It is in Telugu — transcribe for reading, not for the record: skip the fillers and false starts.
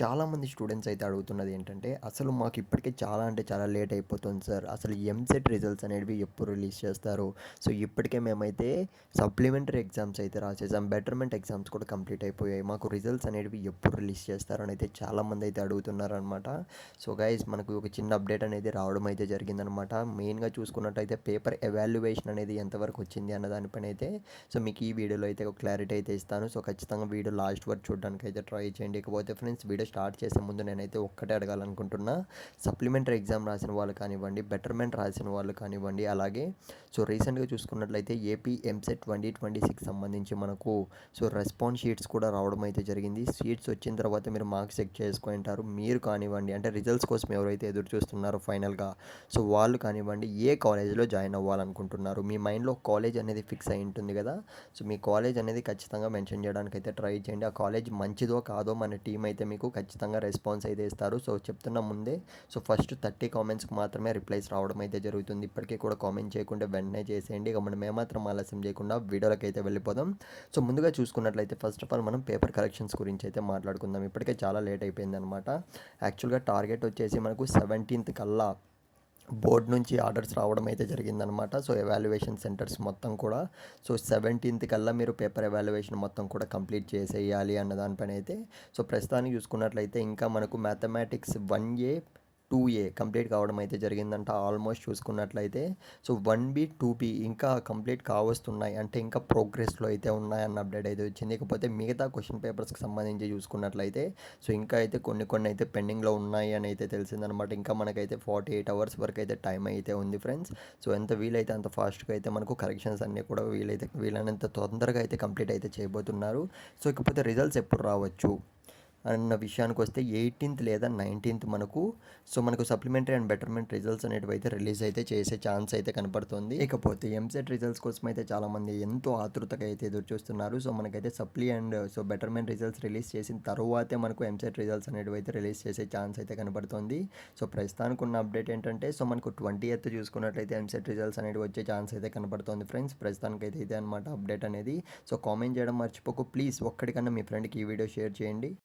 చాలామంది స్టూడెంట్స్ అయితే అడుగుతున్నది ఏంటంటే, అసలు మాకు ఇప్పటికే చాలా అంటే చాలా లేట్ అయిపోతుంది సార్. అసలు ఎంసెట్ రిజల్ట్స్ అనేటివి ఎప్పుడు రిలీజ్ చేస్తారు? సో, ఇప్పటికే మేమైతే సప్లిమెంటరీ ఎగ్జామ్స్ అయితే రాసేసాం. బెటర్మెంట్ ఎగ్జామ్స్ కూడా కంప్లీట్ అయిపోయాయి. మాకు రిజల్ట్స్ అనేటివి ఎప్పుడు రిలీజ్ చేస్తారు అని అయితే చాలామంది అయితే అడుగుతున్నారనమాట. సో, గైస్ మనకు ఒక చిన్న అప్డేట్ అనేది రావడం అయితే జరిగిందనమాట. మెయిన్‌గా చూసుకున్నట్టయితే పేపర్ ఎవాల్యుయేషన్ అనేది ఎంతవరకు వచ్చింది అన్న దానిపైన అయితే మీకు ఈ వీడియోలో అయితే ఒక క్లారిటీ అయితే ఇస్తాను. సో, ఖచ్చితంగా వీడియో లాస్ట్ వరకు చూడడానికి అయితే ట్రై చేయండి. ఇకపోతే ఫ్రెండ్స్ వీడియో స్టార్ట్ చేసే ముందు నేనైతే ఒక్కటే అడగాలనుకుంటున్నా. సప్లిమెంటరీ ఎగ్జామ్ రాసిన వాళ్ళు కానివ్వండి, బెటర్మెంట్ రాసిన వాళ్ళు కానివ్వండి, అలాగే రీసెంట్‌గా చూసుకున్నట్లయితే ఏపీ ఎంసెట్ 2026 సంబంధించి మనకు రెస్పాన్స్ షీట్స్ కూడా రావడం అయితే జరిగింది. షీట్స్ వచ్చిన తర్వాత మీరు మార్క్స్ చెక్ చేసుకుంటారు. మీరు కానివ్వండి అంటే రిజల్ట్స్ కోసం ఎవరైతే ఎదురు చూస్తున్నారో ఫైనల్‌గా వాళ్ళు కానివ్వండి ఏ కాలేజ్‌లో జాయిన్ అవ్వాలనుకుంటున్నారు. మీ మైండ్‌లో కాలేజ్ అనేది ఫిక్స్ అయి ఉంటుంది కదా! మీ కాలేజ్ అనేది ఖచ్చితంగా మెన్షన్ చేయడానికి అయితే ట్రై చేయండి. ఆ కాలేజ్ మంచిదో కాదో మన టీం అయితే మీకు ఖచ్చితంగా రెస్పాన్స్ అయితే ఇస్తారు. చెప్తున్న ముందే ఫస్ట్ 30 కామెంట్స్కి మాత్రమే రిప్లైస్ రావడం అయితే జరుగుతుంది. ఇప్పటికీ కూడా కామెంట్ చేయకుండా వెంటనే చేసేయండి. ఇక మనం ఏమాత్రం ఆలస్యం చేయకుండా వీడియోలోకి అయితే వెళ్ళిపోదాం. ముందుగా చూసుకున్నట్లయితే ఫస్ట్ ఆఫ్ ఆల్ మనం పేపర్ కరెక్షన్స్ గురించి అయితే మాట్లాడుకుందాం. ఇప్పటికే చాలా లేట్ అయిపోయింది అనమాట. యాక్చువల్గా టార్గెట్ వచ్చేసి మనకు 17th కల్లా బోర్డ్ నుంచి ఆర్డర్స్ రావడం అయితే జరిగిందనమాట. ఎవాల్యుయేషన్ సెంటర్స్ మొత్తం కూడా 17th కల్లా మీరు పేపర్ ఎవాల్యుయేషన్ మొత్తం కూడా కంప్లీట్ చేసేయాలి అన్న దానిపైన అయితే ప్రస్తుతానికి చూసుకున్నట్లయితే ఇంకా మనకు మ్యాథమెటిక్స్ 1A 2A కంప్లీట్ కావడం అయితే జరిగిందంట. ఆల్మోస్ట్ చూసుకున్నట్లయితే 1B 2B ఇంకా కంప్లీట్ కావస్తున్నాయి, అంటే ఇంకా ప్రోగ్రెస్లో అయితే ఉన్నాయన్న అప్డేట్ అయితే వచ్చింది. ఇకపోతే మిగతా క్వశ్చన్ పేపర్స్కి సంబంధించి చూసుకున్నట్లయితే ఇంకా అయితే కొన్ని అయితే పెండింగ్లో ఉన్నాయి అని అయితే తెలిసిందనమాట. ఇంకా మనకైతే 48 అవర్స్ వరకు అయితే టైం అయితే ఉంది ఫ్రెండ్స్. ఎంత వీలైతే అంత ఫాస్ట్గా అయితే మనకు కరెక్షన్స్ అన్నీ కూడా వీలైనంత తొందరగా అయితే కంప్లీట్ అయితే చేయబోతున్నారు. ఇకపోతే రిజల్ట్స్ ఎప్పుడు రావచ్చు అన్న విషయానికి వస్తే 18th లేదా 19th మనకు సప్లిమెంటరీ అండ్ బెటర్మెంట్ రిజల్ట్స్ అనేటివి అయితే రిలీజ్ అయితే చేసే ఛాన్స్ అయితే కనపడుతుంది. ఇకపోతే ఎంసెట్ రిజల్ట్స్ కోసం అయితే చాలామంది ఎంతో ఆతృతగా అయితే ఎదురు చూస్తున్నారు. మనకైతే supply and betterment results release చేసిన తరువాతే మనకు ఎంసెట్ రిజల్ట్స్ అనేటివి అయితే రిలీజ్ చేసే ఛాన్స్ అయితే కనపడుతుంది. ప్రస్తుతానికి ఉన్న అప్డేట్ ఏంటంటే మనకు 20th చూసుకున్నట్లయితే ఎంసెట్ రిజల్ట్స్ అనేవి వచ్చే ఛాన్స్ అయితే కనపడుతుంది ఫ్రెండ్స్. ప్రస్తుతానికి అయితే ఇదే అనమాట అప్డేట్ అనేది. కామెంట్ చేయడం మర్చిపోకు ప్లీజ్. ఒక్కడికన్నా మీ ఫ్రెండ్కి ఈ వీడియో షేర్ చేయండి.